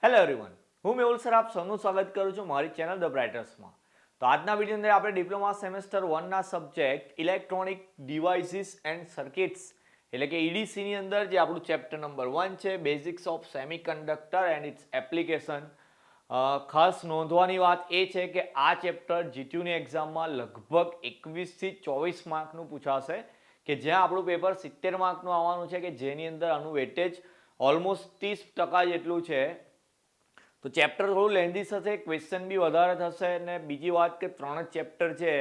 Hello everyone, હું Mehul sir આપ સૌનું સ્વાગત કરું છું મારી ચેનલ ધ બ્રાઇટર્સમાં. તો આજના વિડીયો અંદર આપણે ડિપ્લોમા સેમેસ્ટર 1 ના subject electronic devices and circuits એટલે કે EDC ની અંદર જે આપણું ચેપ્ટર નંબર 1 છે basics of semiconductor and its application. ખાસ નોંધવાની વાત એ છે કે આ ચેપ્ટર જીટીયુની એક્ઝામમાં લગભગ 21 થી 24 માર્કનું પૂછાશે, કે જ્યાં આપણું પેપર 70 માર્કનું આવવાનું છે, કે જેની અંદર આનું વેટેજ ઓલમોસ્ટ 30% જેટલું છે. તો ચેપ્ટર થોડું લેન્ધી થશે, ક્વેશ્ચન બી વધારે થશે, અને બીજી વાત કે 3 જ ચેપ્ટર છે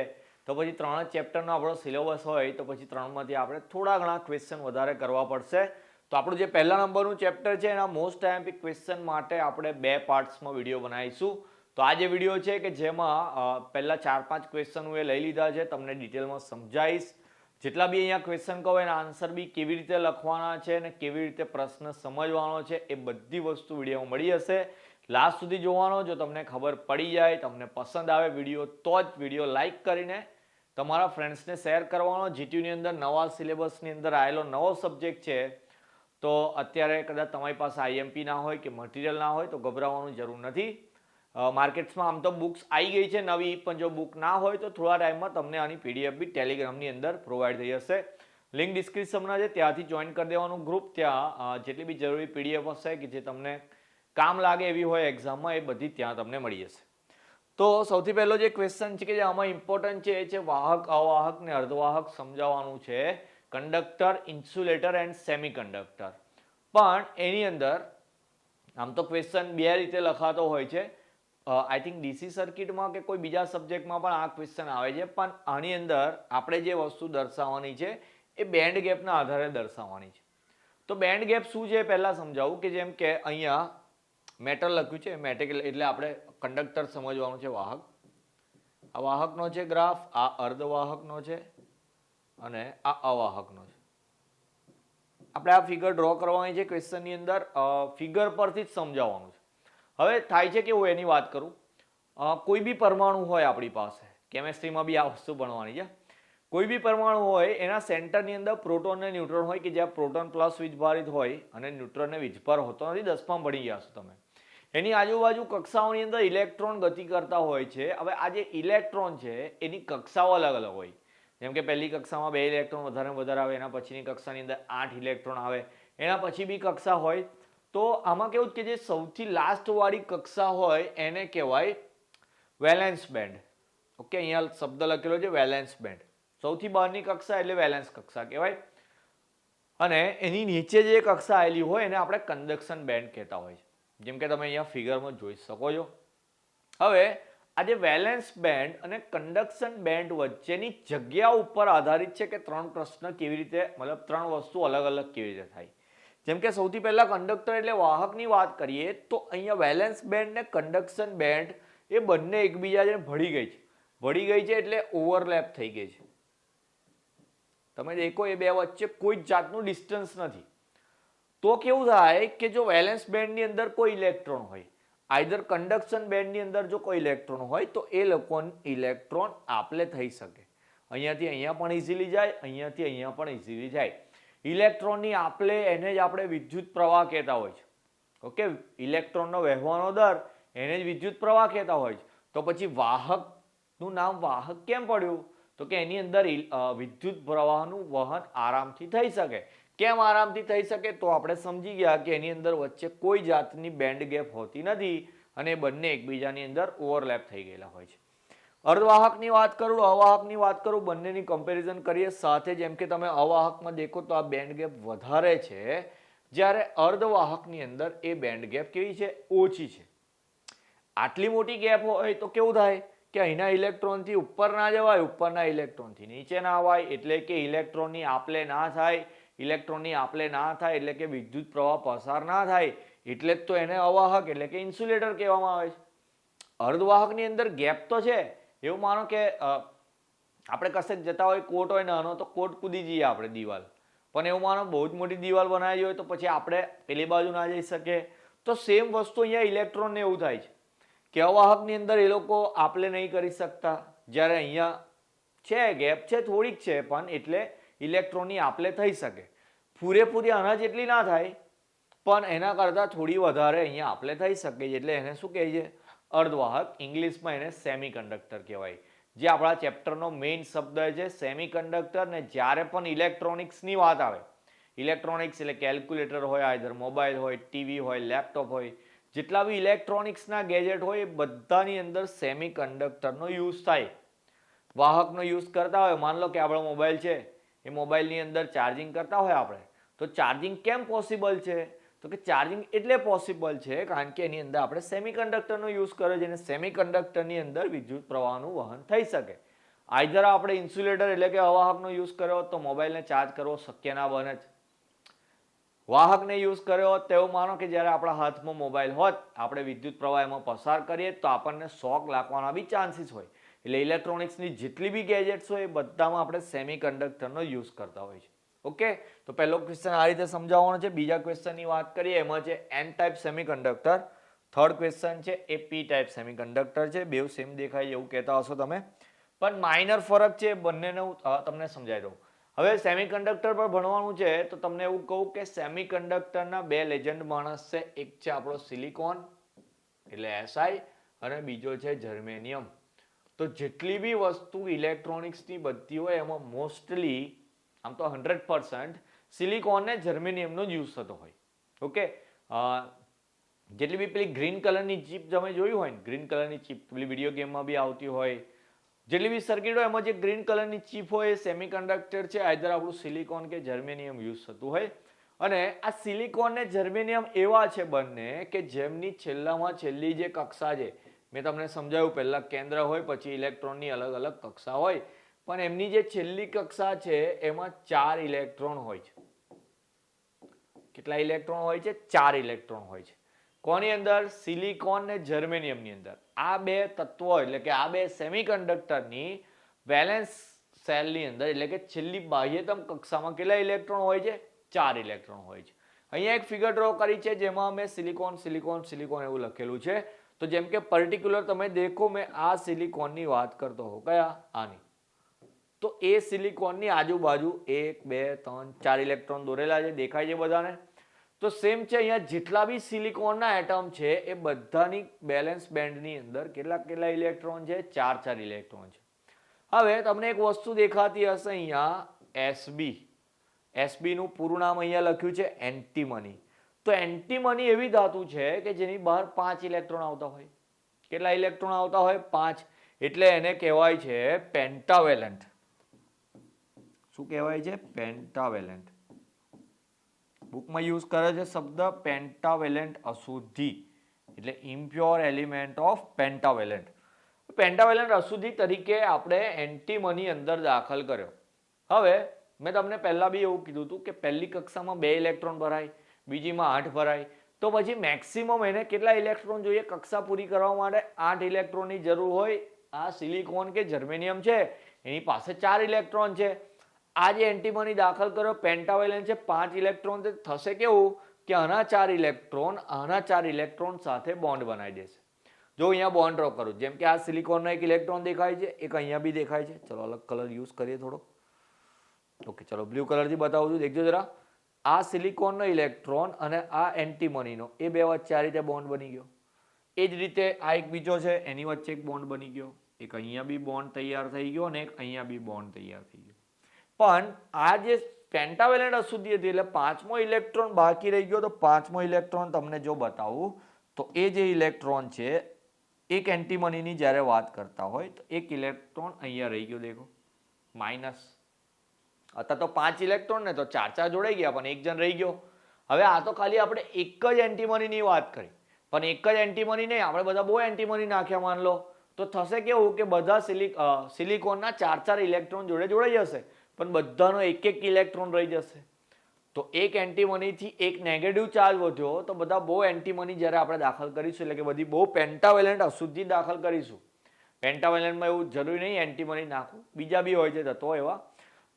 તો પછી 3 જ ચેપ્ટરનો આપણો સિલેબસ હોય તો પછી 3માંથી આપણે થોડા ઘણા ક્વેશ્ચન વધારે કરવા પડશે. તો આપણું જે પહેલા નંબરનું ચેપ્ટર છે એના મોસ્ટ આઈએમપી ક્વેશ્ચન માટે આપણે 2 પાર્ટ્સમાં વિડીયો બનાવીશું. તો આ જે વિડીયો છે કે જેમાં પહેલા 4-5 ક્વેશ્ચન હું એ લઈ લીધા છે, તમને ડિટેલમાં સમજાવીશ. જેટલા બી અહીંયા ક્વેશ્ચન કહો એના આન્સર બી કેવી રીતે લખવાના છે અને કેવી રીતે પ્રશ્ન સમજવાનો છે એ બધી વસ્તુ વિડીયોમાં મળી હશે. લાસ્ટ સુધી જોવાનો. જો તમને ખબર પડી જાય, તમને પસંદ આવે વિડીયો, તો જ વિડીયો લાઇક કરીને તમારા ફ્રેન્ડ્સને શેર કરવાનો. જીટીયુની અંદર નવા સિલેબસની અંદર આવેલો નવો સબ્જેક્ટ છે, તો અત્યારે કદાચ તમારી પાસે આઈએમપી ના હોય કે મટીરિયલ ના હોય તો ગભરાવાની જરૂર નથી. માર્કેટ્સમાં આમ તો બુક્સ આવી ગઈ છે નવી, પણ જો બુક ના હોય તો થોડા ટાઈમમાં તમને આની પીડીએફ બી ટેલિગ્રામની અંદર પ્રોવાઈડ થઈ જશે. લિંક ડિસ્ક્રિપ્શનમાં છે, ત્યાંથી જોઈન કરી દેવાનું ગ્રુપ. ત્યાં જેટલી બી જરૂરી પીડીએફ હશે કે જે તમને કામ લાગે એવી હોય એક્ઝામમાં, એ બધી ત્યાં તમને મળી જશે. તો સૌથી પહેલો જે ક્વેશ્ચન છે કે જે આમાં ઇમ્પોર્ટન્ટ છે એ છે વાહક, અવાહક ને અર્ધવાહક સમજાવવાનું છે. Conductor, insulator and semiconductor. પણ એની અંદર આમ તો ક્વેશ્ચન બે રીતે લખાતો હોય છે. આઈ થિંક ડીસી સર્કિટમાં કે કોઈ બીજા સબ્જેક્ટમાં પણ આ ક્વેશ્ચન આવે છે, પણ આની અંદર આપણે જે વસ્તુ દર્શાવવાની છે એ બેન્ડ ગેપના આધારે દર્શાવવાની છે. તો બેન્ડ ગેપ શું છે પહેલા સમજાવું. કે જેમ કે અહીંયા મેટલ લખ્યું છે, મેટેરિયલ એટલે આપણે કંડક્ટર સમજવાનું છે, વાહક. આ વાહકનો છે ગ્રાફ, આ અર્ધવાહકનો છે અને આ અવાહકનો છે. આપણે આ ફિગર ડ્રો કરવાની છે ક્વેશ્ચનની અંદર, ફિગર પરથી જ સમજાવવાનું છે. હવે થાય છે કે હું એની વાત કરું, કોઈ બી પરમાણુ હોય આપણી પાસે, કેમેસ્ટ્રીમાં બી આ વસ્તુ ભણવાની છે. કોઈ બી પરમાણુ હોય એના સેન્ટરની અંદર પ્રોટોન અને ન્યુટ્રોન હોય, કે જ્યાં પ્રોટોન પ્લસ વીજભારિત હોય અને ન્યુટ્રોનને વીજભાર હોતો નથી. 10માં ભણી ગયા છો તમે. એની આજુબાજુ કક્ષાઓની અંદર ઇલેક્ટ્રોન ગતિ કરતા હોય છે. હવે આ જે ઇલેક્ટ્રોન છે એની કક્ષાઓ અલગ અલગ હોય. જેમ કે પહેલી કક્ષામાં 2 ઇલેક્ટ્રોન વધારે આવે, એના પછીની કક્ષાની અંદર 8 ઇલેક્ટ્રોન આવે, એના પછી બી કક્ષા હોય. તો આમાં કેવું કે જે સૌથી લાસ્ટ વાળી કક્ષા હોય એને કહેવાય વેલેન્સ બેન્ડ. ઓકે, અહીંયા શબ્દ લખેલો છે વેલેન્સ બેન્ડ. સૌથી બહારની કક્ષા એટલે વેલેન્સ કક્ષા કહેવાય. અને એની નીચે જે કક્ષા આવેલી હોય એને આપણે કન્ડક્શન બેન્ડ કહેતા હોય છે, જેમ કે તમે અહીંયા ફિગરમાં જોઈ શકો છો. હવે આ જે વેલેન્સ બેન્ડ અને કન્ડક્શન બેન્ડ વચ્ચેની જગ્યા ઉપર આધારિત છે કે 3 પ્રશ્ન કેવી રીતે, મતલબ 3 વસ્તુ અલગ અલગ કેવી રીતે થાય. જેમ કે સૌથી પહેલા કંડક્ટર એટલે વાહકની વાત કરીએ તો અહીંયા વેલેન્સ બેન્ડ ને કન્ડક્શન બેન્ડ એ બંને એકબીજાને ભળી ગઈ છે. ભળી ગઈ છે એટલે ઓવરલેપ થઈ ગઈ છે. તમે દેખો એ બે વચ્ચે કોઈ જ જાતનું ડિસ્ટન્સ નથી. તો કેવું થાય કે જો વેલેન્સ બેન્ડની અંદર કોઈ ઇલેક્ટ્રોન હોય, આઈધર કન્ડક્શન બેન્ડની અંદર જો કોઈ ઇલેક્ટ્રોન હોય, તો એ લોકો ઇલેક્ટ્રોન આપલે થઈ શકે. અહીંયાથી અહીંયા પણ ઇઝીલી જાય, અહીંયાથી અહીંયા પણ ઇઝીલી જાય. ઇલેક્ટ્રોનની આપલે એને જ આપણે વિદ્યુત પ્રવાહ કહેતા હોય છે. ઓકે, ઇલેક્ટ્રોનનો વહેવાનો દર એને જ વિદ્યુત પ્રવાહ કહેતા હોય છે. તો પછી વાહકનું નામ વાહક કેમ પડ્યું? તો કે એની અંદર વિદ્યુત પ્રવાહનું વહન આરામથી થઈ શકે. કેમ આરામથી થઈ શકે? તો આપણે સમજી ગયા કે એની અંદર વચ્ચે કોઈ જાતની બેન્ડ ગેપ હોતી નથી અને બંને એકબીજાની અંદર ઓવરલેપ થઈ ગયેલા હોય છે. અર્ધવાહકની વાત કરું, અવાહકની વાત કરું, બંનેની કમ્પેરિઝન કરીએ સાથે. જેમ કે તમે અવાહકમાં દેખો તો આ બેન્ડ ગેપ વધારે છે, જ્યારે અર્ધવાહકની અંદર એ બેન્ડ ગેપ કેવી છે? ઓછી છે. આટલી મોટી ગેપ હોય તો કેવું થાય કે અહીંના ઇલેક્ટ્રોનથી ઉપર ના જવાય, ઉપરના ઇલેક્ટ્રોનથી નીચે ના આવાય, એટલે કે ઇલેક્ટ્રોનની આપલે ના થાય. ઇલેક્ટ્રોનની આપલે ના થાય એટલે કે વિદ્યુત પ્રવાહ પસાર ના થાય, એટલે જ તો એને અવાહક એટલે કે ઇન્સ્યુલેટર કહેવામાં આવે છે. અર્ધવાહકની અંદર ગેપ તો છે. એવું માનો કે આપણે કશે જતા હોય, કોટ હોય નાનો તો કોટ કૂદી જઈએ આપણે દિવાલ, પણ એવું માનો બહુ જ મોટી દિવાલ બનાવી હોય તો પછી આપણે પેલી બાજુ ના જઈ શકીએ. તો સેમ વસ્તુ અહીંયા ઇલેક્ટ્રોનને એવું થાય છે કે અવાહકની અંદર એ લોકો આપલે નહીં કરી શકતા, જ્યારે અહીંયા છે ગેપ છે, થોડીક છે, પણ એટલે ઇલેક્ટ્રોનની આપલે થઈ શકે. પૂરેપૂરી આના જેટલી ના થાય, પણ એના કરતાં થોડી વધારે અહીંયા આપણે થઈ શકે છે, એટલે એને શું કહે છે? અર્ધવાહક. ઇંગ્લિશમાં એને સેમિકન્ડક્ટર કહેવાય. જે આપણા ચેપ્ટરનો મેઇન શબ્દ છે સેમિકન્ડક્ટર. ને જ્યારે પણ ઇલેક્ટ્રોનિક્સની વાત આવે, ઇલેક્ટ્રોનિક્સ એટલે કેલ્ક્યુલેટર હોય, આઈધર મોબાઈલ હોય, ટીવી હોય, લેપટોપ હોય, જેટલા બી ઇલેક્ટ્રોનિક્સના ગેજેટ હોય એ બધાની અંદર સેમિકન્ડક્ટરનો યુઝ થાય. વાહકનો યુઝ કરતા હોય, માન લો કે આપણો મોબાઈલ છે, એ મોબાઈલની અંદર ચાર્જિંગ કરતા હોય આપણે, તો ચાર્જિંગ કેમ પોસિબલ છે? તો કે ચાર્જિંગ એટલે પોસિબલ છે કારણ કે એની અંદર આપણે સેમિકન્ડક્ટરનો યુઝ કર્યો છે, અને સેમિકન્ડક્ટરની અંદર વિદ્યુત પ્રવાહનું વહન થઈ શકે. આઈધર આપણે ઇન્સ્યુલેટર એટલે કે અવાહકનો યુઝ કર્યો તો મોબાઈલને ચાર્જ કરવો શક્ય ના બને જ. વાહકને યુઝ કર્યો હોત તો એવું માનો કે જ્યારે આપણા હાથમાં મોબાઈલ હોત, આપણે વિદ્યુત પ્રવાહ એમાં પસાર કરીએ તો આપણને શોક લાગવાના બી ચાન્સીસ હોય. એટલે ઇલેક્ટ્રોનિક્સની જેટલી બી ગેજેટ્સ હોય એ બધામાં આપણે સેમિકન્ડક્ટરનો યુઝ કરતા હોય છે. ઓકે, તો પહેલો ક્વેશ્ચન આ રીતે સમજાવવાનો છે. બીજા ક્વેશ્ચનની વાત કરીએ, એમાં છે N type semiconductor. Third question છે એ પી ટાઈપ સેમિકન્ડક્ટર છે. બેવ સેમ દેખાય એવું કહેતા હશો તમે, પણ માઇનર ફરક છે, બંનેને હું તમને સમજાવી દઉં. હવે સેમિકન્ડક્ટર પર ભણવાનું છે તો તમને એવું કહું કે સેમિકન્ડક્ટરના બે લેજન્ડ માણસ છે. એક છે આપણો સિલિકોન એટલે SI, અને બીજો છે જર્મેનિયમ. તો જેટલી બી વસ્તુ ઇલેક્ટ્રોનિક્સની બધી હોય એમાં મોસ્ટલી આમ તો 100% સિલિકોન ને જર્મેનિયમનો જ યુઝ થતો હોય. ઓકે, જેટલી બી પેલી ગ્રીન કલરની ચીપ તમે જોયું હોય ને, ગ્રીન કલરની ચીપ પેલી વિડીયો ગેમમાં બી આવતી હોય, જેટલી બી સર્કિટ હોય એમાં જે ગ્રીન કલરની ચીપ હોય એ સેમિકન્ડક્ટર છે, આઈધર આપણું સિલિકોન કે જર્મેનિયમ યુઝ થતું હોય. અને આ સિલિકોન ને જર્મેનિયમ એવા છે બંને કે જેમની છેલ્લામાં છેલ્લી જે કક્ષા છે, મેં તમને સમજાવ્યું, પહેલા કેન્દ્ર હોય પછી ઇલેક્ટ્રોનની અલગ અલગ કક્ષા હોય, પણ એમની જે છેલ્લી કક્ષા છે એમાં 4 ઇલેક્ટ્રોન હોય છે. કેટલા ઇલેક્ટ્રોન હોય છે? 4 ઇલેક્ટ્રોન હોય છે. કોની અંદર? સિલિકોન ને જર્મેનિયમની અંદર. આ બે તત્વો એટલે કે આ બે સેમિકન્ડક્ટરની વેલેન્સ સેલની અંદર એટલે કે છેલ્લી બાહ્યતમ કક્ષામાં કેટલા ઇલેક્ટ્રોન હોય છે? 4 ઇલેક્ટ્રોન હોય છે. અહીંયા એક ફિગર ડ્રો કરી છે જેમાં મેં સિલિકોન સિલિકોન સિલિકોન એવું લખેલું છે. તો જેમ કે પર્ટિક્યુલર તમે દેખો, મેં આ સિલિકોનની વાત કરતો હોઉં, કયા? આની. તો એ સિલિકોનની આજુબાજુ 1 2 3 4 ઇલેક્ટ્રોન દોરેલા છે, દેખાય છે બધાને? તો સેમ છે અહીંયા જેટલા બી સિલિકોનના એટમ છે એ બધાની બેલેન્સ બેન્ડની અંદર કેટલા ઇલેક્ટ્રોન છે? 4 ઇલેક્ટ્રોન છે. હવે તમને એક વસ્તુ દેખાતી હશે અહીંયા, SB નું પૂરું નામ અહીંયા લખ્યું છે એન્ટીમની. તો એન્ટીમની એવી ધાતુ છે કે જેની બહાર 5 ઇલેક્ટ્રોન આવતા હોય. કેટલા ઇલેક્ટ્રોન આવતા હોય? 5. એટલે એને કહેવાય છે પેન્ટાવેલન્ટ. શું કહેવાય છે? પેન્ટાવેલન્ટ. બુકમાં યુઝ કરે છે શબ્દ પેન્ટાવેલન્ટ અશુદ્ધિ, એટલે ઇમ્પ્યોર એલિમેન્ટ ઓફ પેન્ટાવેલન્ટ. પેન્ટાવેલન્ટ અશુદ્ધિ તરીકે આપણે એન્ટીમની અંદર દાખલ કર્યો. હવે મેં તમને પહેલા બી એવું કીધું હતું કે પહેલી કક્ષામાં 2 ઇલેક્ટ્રોન ભરાય, બીજીમાં 8 ભરાય, તો પછી મેક્સિમમ એને કેટલા ઇલેક્ટ્રોન જોઈએ કક્ષા પૂરી કરવા માટે? 8 ઇલેક્ટ્રોનની જરૂર હોય. આ સિલિકોન કે જર્મેનિયમ છે એની પાસે 4 ઇલેક્ટ્રોન છે. આ જે એન્ટીમની દાખલ કર્યો પેન્ટાવેલન્ટ છે, 5 ઇલેક્ટ્રોન, થશે કેવું કે આના 4 ઇલેક્ટ્રોન આના 4 ઇલેક્ટ્રોન સાથે બોન્ડ બનાવી દેશે. જો અહીંયા બોન્ડ ડ્રો કરું, જેમ કે આ સિલિકોનનો એક ઇલેક્ટ્રોન દેખાય છે, એક અહીંયા બી દેખાય છે. ચલો અલગ કલર યુઝ કરીએ થોડો. ઓકે, ચલો બ્લુ કલરથી બતાવું છું, દેખજો જરા. આ સિલિકોનનો ઇલેક્ટ્રોન અને આ એન્ટીમનીનો, એ બે વચ્ચે આ રીતે બોન્ડ બની ગયો. એ જ રીતે આ એક બીજો છે, એની વચ્ચે એક બોન્ડ બની ગયો. એક અહીંયા બી બોન્ડ તૈયાર થઈ ગયો અને એક અહીંયા બી બોન્ડ તૈયાર થઈ ગયો. પણ આ જે પેન્ટાવેલન્ટ અશુદ્ધિ હતી એટલે 5મો ઇલેક્ટ્રોન બાકી રહી ગયો. તો 5મો ઇલેક્ટ્રોન તમને જો બતાવું તો એ જે ઇલેક્ટ્રોન છે, એક એન્ટીમનીની જ્યારે વાત કરતા હોય તો એક ઇલેક્ટ્રોન અહીંયા રહી ગયો, દેખો માઇનસ. અત્યારે તો 5 ઇલેક્ટ્રોન ને તો 4 જોડાઈ ગયા, પણ એક જણ રહી ગયો. હવે આ તો ખાલી આપણે એક જ એન્ટીમનીની વાત કરી, પણ એક જ એન્ટીમની નહીં, આપણે બધા બહુ એન્ટીમની નાખ્યા માન લો, તો થશે કેવું કે બધા સિલિકોનના 4 ઇલેક્ટ્રોન જોડે જોડાઈ જશે, પણ બધાનો એક ઇલેક્ટ્રોન રહી જશે. તો એક એન્ટીમનીથી એક નેગેટિવ ચાર્જ વધ્યો, તો બધા બહુ એન્ટીમની જ્યારે આપણે દાખલ કરીશું એટલે કે બધી બહુ પેન્ટાવેલન્ટ અશુદ્ધિ દાખલ કરીશું. પેન્ટાવેલન્ટમાં એવું જરૂરી નહીં એન્ટીમની નાખવું, બીજા બી હોય છે તત્વો એવા.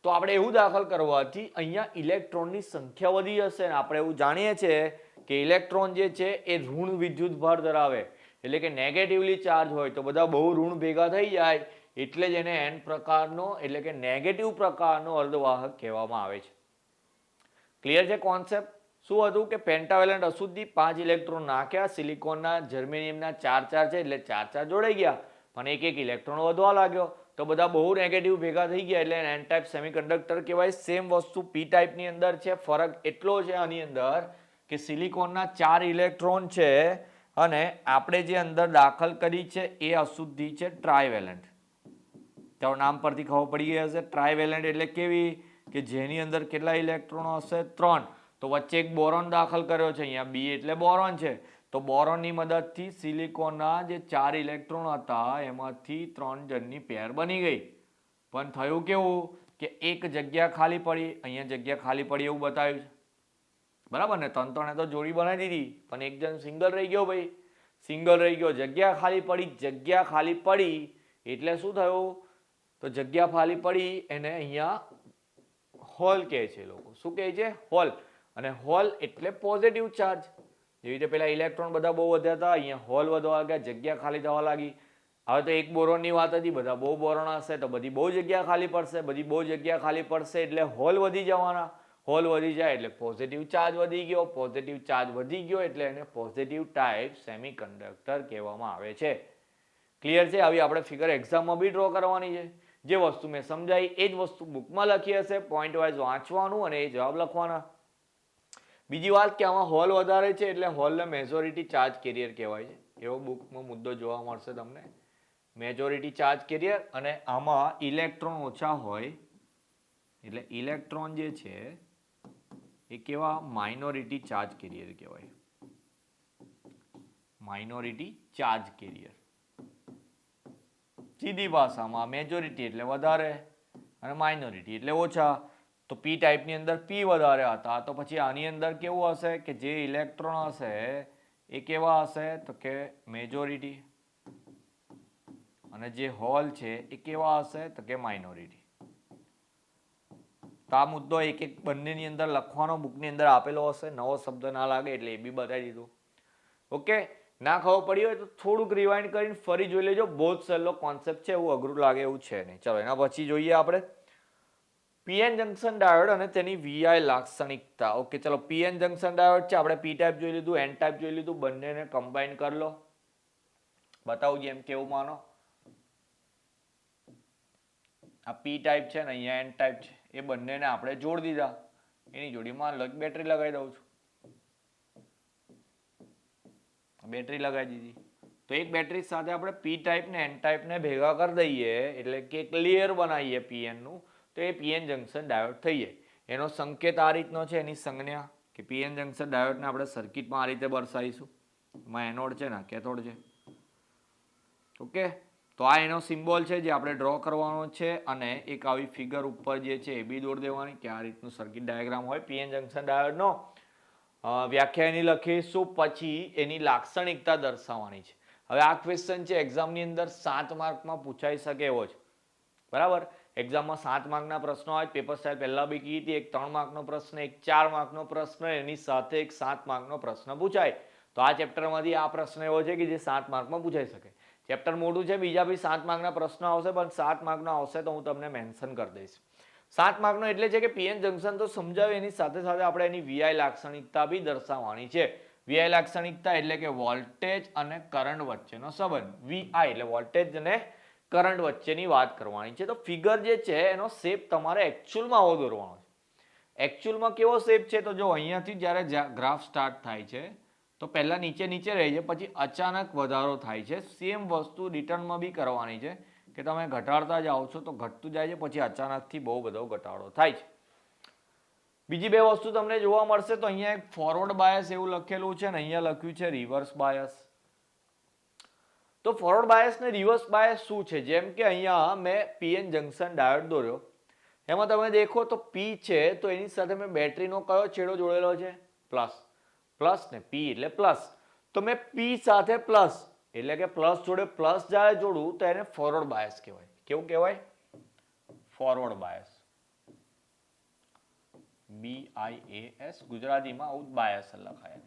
તો આપણે એવું દાખલ કરવાથી અહીંયા ઇલેક્ટ્રોનની સંખ્યા વધી જશે. અને આપણે એવું જાણીએ છીએ કે ઇલેક્ટ્રોન જે છે એ ઋણ વિદ્યુત ભાર ધરાવે, એટલે કે નેગેટિવલી ચાર્જ હોય તો બધા બહુ ઋણ ભેગા થઈ જાય, એટલે જ એને એન પ્રકારનો એટલે કે નેગેટિવ પ્રકારનો અર્ધવાહક કહેવામાં આવે છે. ક્લિયર છે કોન્સેપ્ટ? શું હતું કે પેન્ટાવેલેન્ટ અશુદ્ધિ 5 ઇલેક્ટ્રોન નાખ્યા, સિલિકોનના જર્મેનિયમના 4 ચાર્જ છે એટલે 4 ચાર્જ જોડાઈ ગયા, પણ એક એક ઇલેક્ટ્રોન વધવા લાગ્યો તો બધા બહુ નેગેટિવ ભેગા થઈ ગયા એટલે એન ટાઈપ સેમિકન્ડક્ટર કહેવાય. સેમ વસ્તુ પી ટાઈપની અંદર છે, ફરક એટલો છે આની અંદર કે સિલિકોનના 4 ઇલેક્ટ્રોન છે અને આપણે જે અંદર દાખલ કરી છે એ અશુદ્ધિ છે ટ્રાયવેલેન્ટ. ચાલો નામ પરથી ખબર પડી ગઈ હશે. ટ્રાયવેલેન્ટ એટલે કેવી કે જેની અંદર કેટલા ઇલેક્ટ્રોન હશે? 3. તો વચ્ચે એક બોરોન દાખલ કર્યો છે, અહીંયા બી એટલે બોરોન છે, તો બોરોનની મદદથી સિલિકોનના જે 4 ઇલેક્ટ્રોન હતા એમાંથી 3 જણની પેર બની ગઈ. પણ થયું કેવું કે એક જગ્યા ખાલી પડી, અહીંયા જગ્યા ખાલી પડી એવું બતાવ્યું છે, બરાબર ને? ત્રણે તો જોડી બનાવી દીધી પણ એક જણ સિંગલ રહી ગયો ભાઈ, સિંગલ રહી ગયો, જગ્યા ખાલી પડી. જગ્યા ખાલી પડી એટલે શું થયું? તો જગ્યા ખાલી પડી એને અહીંયા હોલ કહે છે લોકો. શું કહે છે? હોલ. અને હોલ એટલે પોઝિટિવ ચાર્જ. જેવી રીતે પેલા ઇલેક્ટ્રોન બધા બહુ વધ્યા હતા, અહીંયા હોલ વધવા લાગ્યા, જગ્યા ખાલી થવા લાગી. હવે તો એક બોરોનની વાત હતી, બધા બહુ બોરોન હશે તો બધી બહુ જગ્યા ખાલી પડશે, બધી બહુ જગ્યા ખાલી પડશે એટલે હોલ વધી જવાના. હોલ વધી જાય એટલે પોઝિટિવ ચાર્જ વધી ગયો, પોઝિટિવ ચાર્જ વધી ગયો એટલે એને પોઝિટિવ ટાઈપ સેમિકન્ડક્ટર કહેવામાં આવે છે. ક્લિયર છે? આવી આપણે ફિગર એક્ઝામમાં બી ડ્રો કરવાની છે. જે વસ્તુ મેં સમજાવી એ જ વસ્તુ બુકમાં લખી હશે, પોઈન્ટ વાઇઝ વાંચવાનું અને એ જવાબ લખવાના. બીજી વાત કે આમાં હોલ વધારે છે એટલે હોલને મેજોરિટી ચાર્જ કેરિયર કહેવાય છે. એવો બુકમાં મુદ્દો જોવા મળશે તમને, મેજોરિટી ચાર્જ કેરિયર. અને આમાં ઇલેક્ટ્રોન ઓછા હોય એટલે ઇલેક્ટ્રોન જે છે એ કેવા? માઇનોરિટી ચાર્જ કેરિયર કહેવાય. Minority charge carrier. સીધી ભાષામાં મેજોરિટી એટલે વધારે અને માઇનોરિટી એટલે ઓછા. તો પી ટાઈપની અંદર પી વધારે હતા, તો પછી આની અંદર કેવું હશે કે જે ઇલેક્ટ્રોન હશે એ કેવા હશે? તો કે મેજોરિટી. અને જે હોલ છે એ કેવા હશે? તો કે માઇનોરિટી. તો આ મુદ્દો એક એક બંનેની અંદર લખવાનો, બુકની અંદર આપેલો હશે, નવો શબ્દ ના લાગે એટલે એ બી બતાવી દીધું. ઓકે, ના ખબર પડી હોય તો થોડુંક રિવાઇન્ડ કરીને ફરી જોઈ લેજો. બહુ જ સહેલો કોન્સેપ્ટ છે, એવું અઘરું લાગે એવું છે નહીં. ચલો એના પછી જોઈએ આપણે પીએન જંકશન ડાયોડ અને તેની વીઆઈ લાક્ષણિકતા. ઓકે, ચલો પીએન જંકશન ડાયોડ છે, આપણે પી ટાઈપ જોઈ લીધું, એન ટાઈપ જોઈ લીધું, બંનેને કમ્બાઈન કરી લો. બતાવું જેમ કેવું માનો. આ પી ટાઈપ છે ને અહીંયા એન ટાઈપ છે, એ બંનેને આપણે જોડી દીધા. એની જોડીમાં બેટરી લગાવી દઉં છું. બેટરી લગાવી દીધી તો એક બેટરી સાથે આપણે પી ટાઈપ ને એન ટાઈપ ને ભેગા કરી દઈએ એટલે કે ક્લિયર બનાવીએ પીએન નું, તો એ પીએન જંકશન ડાયોડ થઈ જાય. એનો સંકેત આ રીતનો છે, એની સંજ્ઞા કે પીએન જંકશન ડાયોડને આપણે સર્કિટમાં આ રીતે દર્શાવીશું. એમાં એનોડ છે ને કેથોડ છે. ઓકે, તો આ એનો સિમ્બોલ છે જે આપણે ડ્રો કરવાનો છે અને એક આવી ફિગર ઉપર જે છે એ બી દોરી દેવાની કે આ રીતનું સર્કિટ ડાયાગ્રામ હોય પીએન જંકશન ડાયોડનો. વ્યાખ્યા એની લખીશું, પછી એની લાક્ષણિકતા દર્શાવવાની છે. હવે આ ક્વેશ્ચન છે એક્ઝામની અંદર 7 માર્કમાં પૂછાઈ શકે એવો છે, બરાબર? એક્ઝામમાં 7 માર્કના પ્રશ્નો હોય. પેપર સ્ટાઇલ પહેલા બી કીધી હતી, એક 3 માર્કનો પ્રશ્ન, એક 4 માર્કનો પ્રશ્ન, એની સાથે એક 7 માર્કનો પ્રશ્ન પૂછાય. તો આ ચેપ્ટરમાંથી આ પ્રશ્ન એવો છે કે જે 7 માર્કમાં પૂછાઈ શકે. ચેપ્ટર મોટું છે, બીજા બી 7 માર્કના પ્રશ્નો આવશે, પણ 7 માર્કનો આવશે તો હું તમને મેન્શન કરી દઈશ. 7 માર્કનો એટલે છે કે પીએન જંકશન તો સમજાવે, એની સાથે સાથે આપણે એની વીઆઈ લાક્ષણિકતા બી દર્શાવવાની છે. વીઆઈ લાક્ષણિકતા એટલે કે વોલ્ટેજ અને કરંટ વચ્ચેનો સંબંધ. વીઆઈ એટલે વોલ્ટેજ અને કરંટ વચ્ચેની વાત કરવાની છે. તો ફિગર જે છે એનો શેપ તમારે એકચ્યુઅલમાં આવો દોરવાનો છે. એકચ્યુઅલમાં કેવો શેપ છે? તો જો અહીંયાથી જ્યારે ગ્રાફ સ્ટાર્ટ થાય છે તો પહેલા નીચે નીચે રહે છે, પછી અચાનક વધારો થાય છે. સેમ વસ્તુ રિટર્નમાં બી કરવાની છે કે તમે ઘટાડતા જાઓ છો તો ઘટતું જાય છે, પછી અચાનકથી બહુ બધો ઘટાડો થાય છે. બીજી બે વસ્તુ તમને જોવા મળશે. તો અહીંયા એક ફોરવર્ડ બાયસ એવું લખેલું છે ને અહીંયા લખ્યું છે રિવર્સ બાયસ. તો ફોરવર્ડ બાયસ ને રિવર્સ બાયસ શું છે? જેમ કે અહીંયા મેં પીએન જંકશન ડાયોડ દોર્યો, એમાં તમે દેખો તો પી છે, તો એની સાથે મેં બેટરીનો કયો છેડો જોડેલો છે? પ્લસ. પ્લસ ને પી એટલે પ્લસ. તો મેં પી સાથે પ્લસ એટલે કે પ્લસ જોડે પ્લસ જ્યારે જોડું તો એને ફોરવર્ડ બાયસ કહેવાય. કેવું કહેવાય? Forward bias. BIAS ગુજરાતીમાં આવું બાયસ લખાય.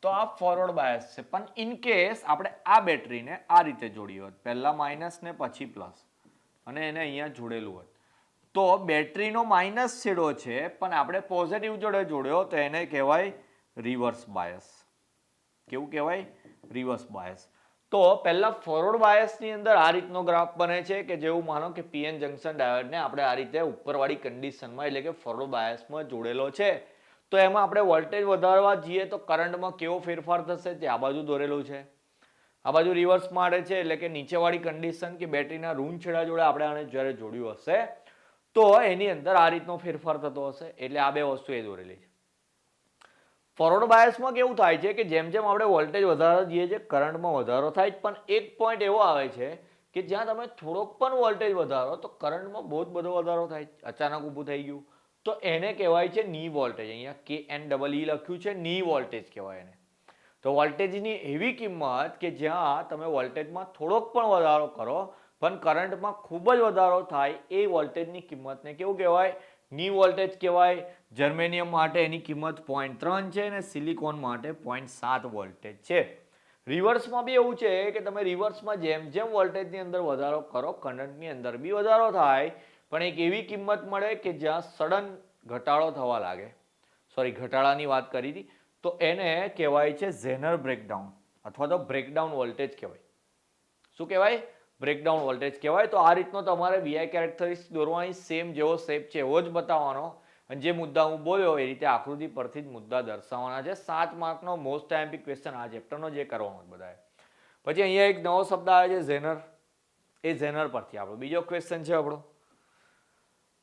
તો આ ફોરવર્ડ બાયસ છે. પણ ઇન કેસ આપણે આ બેટરીને આ રીતે જોડી હોત, પહેલા માઇનસ ને પછી પ્લસ, અને એને અહીંયા જોડેલું હોત, તો બેટરીનો માઇનસ છેડો છે પણ આપણે પોઝિટિવ જોડે જોડ્યો તો એને કહેવાય રિવર્સ બાયસ. કેવું કહેવાય? Reverse bias. તો પહેલા ફોરવર્ડ બાયસની અંદર આ રીતનો ગ્રાફ બને છે કે જેવું માનો કે પીએન જંકશન ડાયોડને આપણે આ રીતે ઉપરવાળી કન્ડિશનમાં એટલે કે ફોરવર્ડ બાયસમાં જોડેલો છે. તો એમાં આપણે વોલ્ટેજ વધારવા જઈએ તો કરંટમાં કેવો ફેરફાર થશે તે આ બાજુ દોરેલું છે. આ બાજુ રિવર્સ માટે છે એટલે કે નીચેવાળી કન્ડિશન કે બેટરીના ઋણ છેડા જોડે આપણે આને જ્યારે જોડ્યું હશે તો એની અંદર આ રીતનો ફેરફાર થતો હશે. એટલે આ બે વસ્તુ એ દોરેલી છે. ફોરવર્ડ બાયસમાં કેવું થાય છે કે જેમ જેમ આપણે વોલ્ટેજ વધારવા જઈએ છીએ કરંટમાં વધારો થાય પણ એક પોઈન્ટ એવો આવે છે કે જ્યાં તમે થોડોક પણ વોલ્ટેજ વધારો તો કરંટમાં બહુ જ બધો વધારો થાય, અચાનક ઊભું થઈ ગયું. તો એને કહેવાય છે ની વોલ્ટેજ. અહીંયા KNEE લખ્યું છે, ની વોલ્ટેજ કહેવાય એને. તો વોલ્ટેજની એવી કિંમત કે જ્યાં તમે વોલ્ટેજમાં થોડોક પણ વધારો કરો પણ કરંટમાં ખૂબ જ વધારો થાય એ વોલ્ટેજની કિંમતને કેવું કહેવાય? ની વોલ્ટેજ કહેવાય. જર્મેનિયમ માટે એની કિંમત 0.3 છે અને સિલિકોન માટે 0.7 વોલ્ટેજ છે. રિવર્સમાં બી એવું છે કે તમે રિવર્સમાં જેમ જેમ વોલ્ટેજની અંદર વધારો કરો કરંટની અંદર બી વધારો થાય પણ એક એવી કિંમત મળે કે જ્યાં સડન ઘટાડો થવા લાગે. ઘટાડાની વાત કરી હતી તો એને કહેવાય છે ઝેનર બ્રેકડાઉન અથવા તો બ્રેકડાઉન વોલ્ટેજ કહેવાય. શું કહેવાય? બ્રેકડાઉન વોલ્ટેજ કહેવાય. તો આ રીતનો તમારે વીઆઈ કેરેક્ટરિસ્ટિક દોરવાની સેમ જેવો શેપ છે એવો જ બતાવવાનો અને જે મુદ્દા હું બોલ્યો એ રીતે આકૃતિ પરથી જ મુદ્દા દર્શાવવાના છે. 7 માર્કનો મોસ્ટ આઈએમપી ક્વેશ્ચન આ ચેપ્ટરનો જે કરવાનો બધાએ. પછી અહીંયા એક નવો શબ્દ આવે છે ઝેનર. એ ઝેનર પરથી આપણો બીજો ક્વેશ્ચન છે આપણો.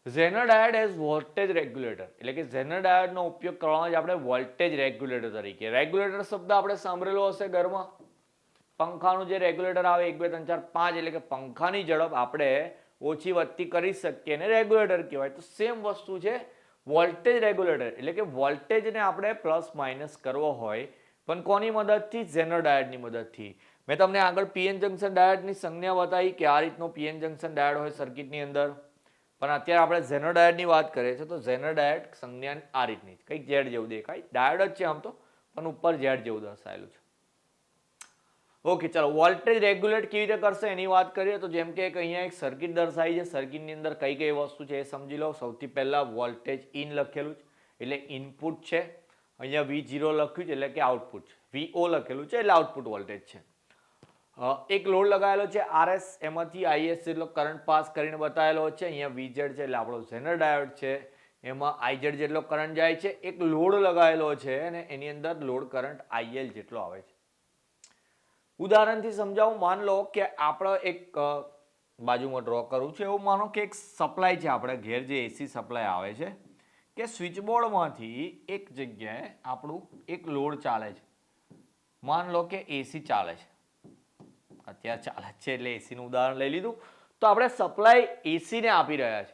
Zener diode as voltage regulator એટલે કે ઝેનર ડાયોડનો ઉપયોગ કરવામાં આપણે વોલ્ટેજ રેગ્યુલેટર તરીકે. રેગ્યુલેટર શબ્દ આપણે સાંભળેલો હશે ઘરમાં. પંખાનું જે રેગ્યુલેટર આવે 1 2 3 4 5 એટલે કે પંખાની ઝડપ આપણે ઓછી વધતી કરી શકીએ એને રેગ્યુલેટર કહેવાય. તો સેમ વસ્તુ છે વોલ્ટેજ રેગ્યુલેટર એટલે કે વોલ્ટેજને આપણે પ્લસ માઇનસ કરવો હોય પણ કોની મદદથી? ઝેનર ડાયોડની મદદથી. મેં તમને આગળ પીએન જંકશન ડાયોડની સંજ્ઞા બતાવી કે આ રીતનો પીએન જંકશન ડાયોડ હોય સર્કિટની અંદર પણ અત્યારે આપણે ઝેનર ડાયોડની વાત કરીએ છીએ તો ઝેનર ડાયોડ સંજ્ઞા આ રીતની કંઈક ઝેડ જેવું દેખાય. ડાયોડ જ છે આમ તો પણ ઉપર ઝેડ જેવું દર્શાવેલું છે. ઓકે ચાલો વોલ્ટેજ રેગ્યુલેટ કેવી રીતે કરશે એની વાત કરીએ તો જેમ કે અહીંયા એક સર્કિટ દર્શાવી છે. સર્કિટની અંદર કઈ કઈ વસ્તુ છે એ સમજી લો. સૌથી પહેલા વોલ્ટેજ ઇન લખેલું છે એટલે ઇનપુટ છે. અહીંયા V0 લખ્યું છે એટલે કે આઉટપુટ છે. VO લખેલું છે એટલે આઉટપુટ વોલ્ટેજ છે. એક લોડ લગાવેલો છે RS એમાંથી IS જેટલો કરંટ પાસ કરીને બતાવેલો છે. અહીંયા VZ છે એટલે આપણો ઝેનર ડાયોડ છે એમાં IZ જેટલો કરંટ જાય છે. એક લોડ લગાવેલો છે અને એની અંદર લોડ કરંટ IL જેટલો આવે છે. ઉદાહરણથી સમજાવું. માન લો કે આપણે એક બાજુમાં ડ્રો કરું છું એવું માનો કે એક સપ્લાય છે આપણે ઘેર જે એસી સપ્લાય આવે છે કે સ્વિચબોર્ડમાંથી એક જગ્યાએ આપણું એક લોડ ચાલે છે. માન લો કે એસી ચાલે છે અત્યારે ચાલે છે એટલે એસીનું ઉદાહરણ લઈ લીધું. તો આપણે સપ્લાય એસીને આપી રહ્યા છે.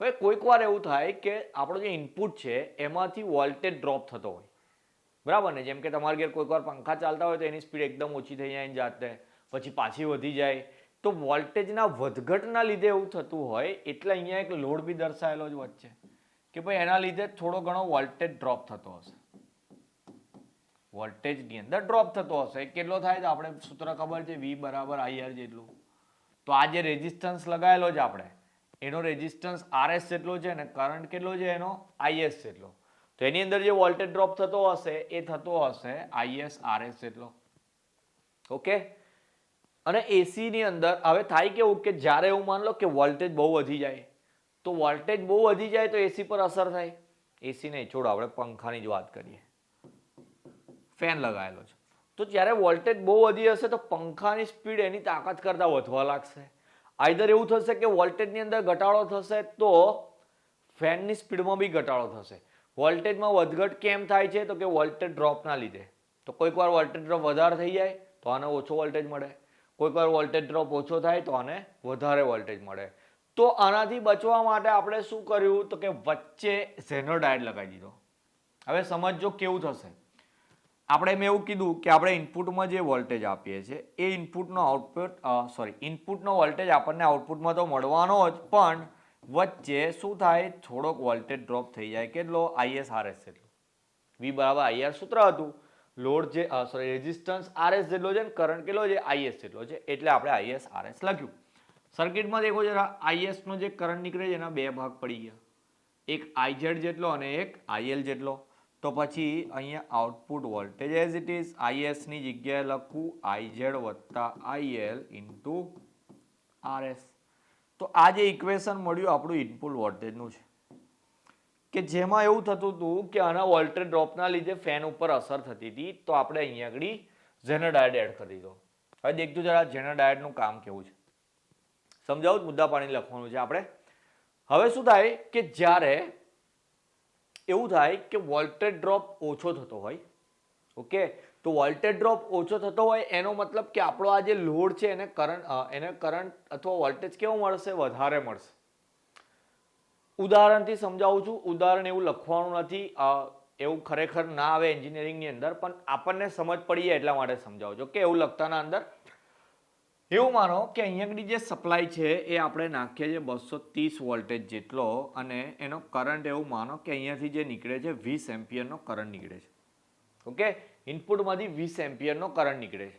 હવે કોઈક વાર એવું થાય કે આપણો જે ઇનપુટ છે એમાંથી વોલ્ટેજ ડ્રોપ થતો હોય બરાબર ને. જેમ કે તમારા ઘેર કોઈક વાર પંખા ચાલતા હોય તો એની સ્પીડ એકદમ ઓછી થઈ જાય જાતે પછી પાછી વધી જાય. તો વોલ્ટેજના વધઘટના લીધે એવું થતું હોય એટલે અહીંયા એક લોડ બી દર્શાવેલો જ વચ્ચે કે ભાઈ એના લીધે થોડો ઘણો વોલ્ટેજ ડ્રોપ થતો હશે. વોલ્ટેજની અંદર ડ્રોપ થતો હશે. કેટલો થાય તો આપણે સૂત્ર ખબર છે V = IR જેટલું. તો આ જે રેઝિસ્ટન્સ લગાવેલો છે આપણે એનો રેઝિસ્ટન્સ RS જેટલો છે અને કરંટ કેટલો છે એનો IS જેટલો. તો એની અંદર જે વોલ્ટેજ ડ્રોપ થતો હશે એ થતો હશે IS RS જેટલો. ઓકે. અને એસી ની અંદર હવે થાય કેવું કે જ્યારે એવું માન લો કે વોલ્ટેજ બહુ વધી જાય તો વોલ્ટેજ બહુ વધી જાય તો એસી પર અસર થાય. એસી નહીં છોડો આપણે પંખાની જ વાત કરીએ. ફેન લગાવેલો છે તો જ્યારે વોલ્ટેજ બહુ વધી હશે તો પંખાની સ્પીડ એની તાકાત કરતા વધવા લાગશે. આઈધર એવું થશે કે વોલ્ટેજની અંદર ઘટાડો થશે તો ફેનની સ્પીડમાં બી ઘટાડો થશે. વોલ્ટેજમાં વધઘટ કેમ થાય છે તો કે વોલ્ટેજ ડ્રોપના લીધે. તો કોઈક વાર વોલ્ટેજ ડ્રોપ વધારે થઈ જાય તો આને ઓછો વોલ્ટેજ મળે. કોઈક વાર વોલ્ટેજ ડ્રોપ ઓછો થાય તો આને વધારે વોલ્ટેજ મળે. તો આનાથી બચવા માટે આપણે શું કર્યું તો કે વચ્ચે ઝેનર ડાયોડ લગાવી દીધો. હવે સમજો કેવું થશે. આપણે મેં એવું કીધું કે આપણે ઇનપુટમાં જે વોલ્ટેજ આપીએ છીએ એ ઇનપુટનો વોલ્ટેજ આપણને આઉટપુટમાં તો મળવાનો જ પણ વચ્ચે શું થાય થોડોક વોલ્ટેજ ડ્રોપ થઈ જાય. કેટલો? IS RS જેટલો. V = IR સૂત્ર હતું. લોડ જે રેઝિસ્ટન્સ RS જેટલો છે ને કરંટ કેટલો છે IS જેટલો છે એટલે આપણે IS RS લખ્યું. સર્કિટમાં દેખો જરા IS નો જે કરંટ નીકળે છે એના બે ભાગ પડી ગયા, એક IZ જેટલો અને એક IL જેટલો. તો પછી અહીંયા output voltage as it is IS ની જગ્યાએ લખું IZ વત્તા IL ઇન્ટુ RS. તો આ જે ઇક્વેશન મળ્યું આપણું ઇનપુટ વોલ્ટેજનું છે, કે જેમાં એવું થતું હતું કે આના વોલ્ટેજ ડ્રોપના લીધે ફેન ઉપર અસર થતી હતી, તો આપણે અહીંયા આગળ ઝેનર ડાયોડ એડ કરી દીધો. હવે દેખજો જરા ઝેનર ડાયોડનું કામ કેવું છે, સમજાવું મુદ્દા પાણી લખવાનું છે આપણે. હવે શું થાય કે જ્યારે એવું થાય કે વોલ્ટેજ ડ્રોપ ઓછો થતો હોય, ઓકે, તો વોલ્ટેજ ડ્રોપ ઓછો થતો હોય એનો મતલબ કે આપણો આ જે લોડ છે એને કરંટ અથવા વોલ્ટેજ કેવો મળશે, વધારે મળશે. ઉદાહરણથી સમજાવું છું. ઉદાહરણ એવું લખવાનું નથી, એવું ખરેખર ના આવે એન્જિનિયરિંગની અંદર, પણ આપણને સમજ પડી જાય એટલા માટે સમજાવું છું. ઓકે, એવું લખતાના અંદર એવું માનો કે અહીંયા જે સપ્લાય છે એ આપણે નાખીએ છીએ 230 વોલ્ટેજ જેટલો, અને એનો કરંટ એવું માનો કે અહીંયાથી જે નીકળે છે 20 એમ્પિયરનો કરંટ નીકળે છે. ઓકે, ઇનપુટમાંથી 20 એમ્પિયરનો કરંટ નીકળે છે.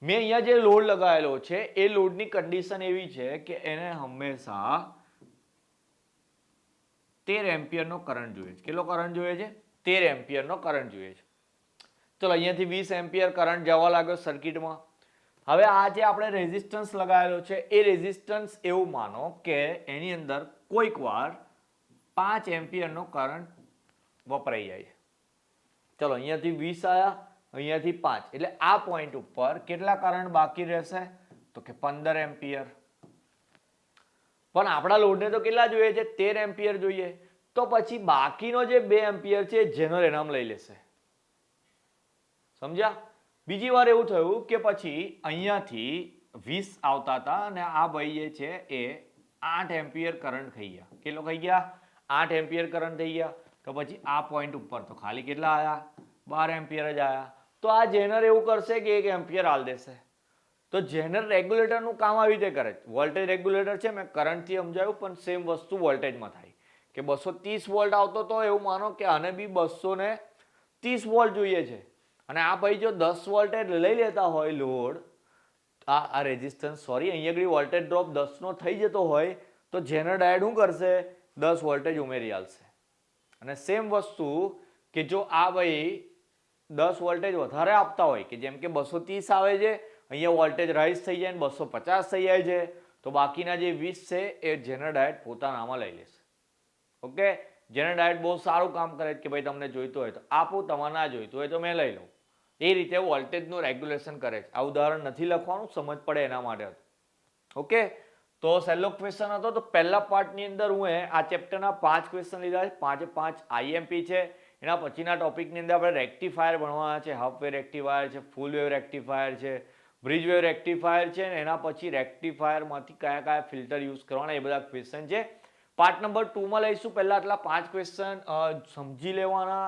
મેં અહીંયા જે લોડ લગાવેલો છે એ લોડની કન્ડિશન એવી છે કે એને હંમેશા 13 એમ્પિયરનો કરંટ જોઈએ છે. કેટલો કરંટ જોઈએ છે? 13 એમ્પિયરનો કરંટ જોઈએ છે. ચલો અહીંયાથી 20 એમ્પિયર કરંટ જવા લાગ્યો સર્કિટમાં. હવે આ જે આપણે રેઝિસ્ટન્સ લગાવેલો છે એ રેઝિસ્ટન્સ એવું માનો કે એની અંદર કોઈક વાર 5 એમ્પિયરનો કરંટ વપરાઈ જાય છે. ચલો અહીંયાથી 20 આવ્યા, અહીંયાથી 5, એટલે આ પોઈન્ટ ઉપર કેટલા કરંટ બાકી રહેશે? તો કે 15 એમ્પિયર. પણ આપણા લોડને તો કેટલા જોઈએ છે? 13 એમ્પિયર જોઈએ. તો પછી બાકીનો જે 2 એમ્પિયર છે જેનો એનામ લઈ લેશે. સમજ્યા? બીજી વાર એવું થયું કે પછી અહીંયાથી 20 આવતા હતા અને આ ભાઈ જે છે એ 8 એમ્પિયર કરંટ ખાઈ ગયા. કેટલો ખાઈ ગયા? 8 એમ્પિયર કરંટ થઈ ગયા. તો પછી આ પોઈન્ટ ઉપર તો ખાલી કેટલા આવ્યા? 12 એમ્પિયર જ આવ્યા. તો આ જેનર એવું કરશે કે 1 એમ્પિયર આલ દેશે. તો જેનર રેગ્યુલેટરનું કામ આવી રીતે કરે. વોલ્ટેજ રેગ્યુલેટર છે, મેં કરંટથી સમજાયું, પણ સેમ વસ્તુ વોલ્ટેજમાં થાય કે 230 વોલ્ટ આવતો તો એવું માનો કે આને બી 230 વોલ્ટ જોઈએ છે, અને આ ભાઈ જો 10 વોલ્ટેજ લઈ લેતા હોય લોડ, આ રેઝિસ્ટન્સ સોરી અહીંયા આગળ વોલ્ટેજ ડ્રોપ 10 નો થઈ જતો હોય, તો જેનર ડાયોડ શું કરશે? 10 વોલ્ટેજ ઉમેરી આલશે. અને સેમ વસ્તુ કે જો આ ભાઈ 10 વોલ્ટેજ વધારે આપતા હોય, કે જેમ કે 230 આવે છે, અહીંયા વોલ્ટેજ રાઇઝ થઈ જાય ને 250 થઈ જાય છે, તો બાકીના જે 20 છે એ જેનર ડાયોડ પોતાનામાં લઈ લેશે. ઓકે, જેનર ડાયોડ બહુ સારું કામ કરે કે ભાઈ તમને જોઈતું હોય તો આપું, તમારે ના જોઈતું હોય તો મેં લઈ લઉં. એ રીતે વોલ્ટેજનું રેગ્યુલેશન કરે છે. આ ઉદાહરણ નથી લખવાનું, સમજ પડે એના માટે હતું. ઓકે, તો સહેલો ક્વેશ્ચન હતો. તો પહેલા પાર્ટની અંદર હું આ ચેપ્ટરના 5 ક્વેશ્ચન લીધા છે, 5 IMP છે. એના પછીના ટોપિકની અંદર આપણે રેક્ટિફાયર ભણવાના છે, હાફ વેવ રેક્ટિફાયર છે, ફૂલ વેવ રેક્ટિફાયર છે, બ્રિજ વેવ રેક્ટિફાયર છે, અને એના પછી રેક્ટિફાયરમાંથી કયા કયા ફિલ્ટર યુઝ કરવાના એ બધા ક્વેશ્ચન છે. પાર્ટ નંબર 2 માં લઈશું. પહેલા આટલા 5 ક્વેશ્ચન સમજી લેવાના.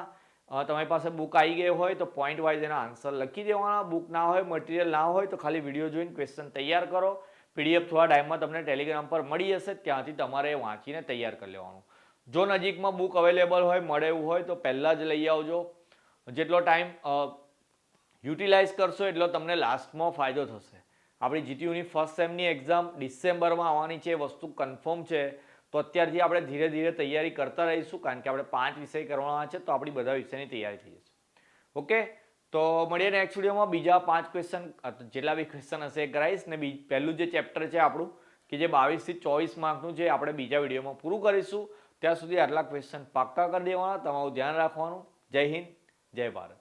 તમારી પાસે બુક આવી ગઈ હોય તો પોઈન્ટ વાઇઝ એના આન્સર લખી દેવાના. બુક ના હોય, મટીરિયલ ના હોય તો ખાલી વિડીયો જોઈને ક્વેશ્ચન તૈયાર કરો. PDF થોડા ટાઈમમાં તમને ટેલિગ્રામ પર મળી જશે, ત્યાંથી તમારે વાંચીને તૈયાર કરી લેવાનું. જો નજીકમાં બુક અવેલેબલ હોય, મળે એવું હોય તો પહેલાં જ લઈ આવજો. જેટલો ટાઈમ યુટિલાઇઝ કરશો એટલો તમને લાસ્ટમાં ફાયદો થશે. આપણી GTUની ફર્સ્ટ સેમની એક્ઝામ ડિસેમ્બરમાં આવવાની છે, વસ્તુ કન્ફર્મ છે. તો અત્યારથી આપણે ધીરે ધીરે તૈયારી કરતા રહીશું, કારણ કે આપણે 5 વિષય કરવાના છે, તો આપણી બધા વિષયની તૈયારી થઈ જશે. ઓકે, તો મળીએ નેક્સ્ટ વિડીયોમાં. બીજા 5 ક્વેશ્ચન જેટલા બી ક્વેશ્ચન હશે એ કરાવીશ, ને પહેલું જે ચેપ્ટર છે આપણું કે જે 22 થી 24 માર્કનું છે, આપણે બીજા વિડીયોમાં પૂરું કરીશું. ત્યાં સુધી આટલા ક્વેશ્ચન પાક્કા કરી દેવાના. તમારું ધ્યાન રાખવાનું. જય હિન્દ, જય ભારત.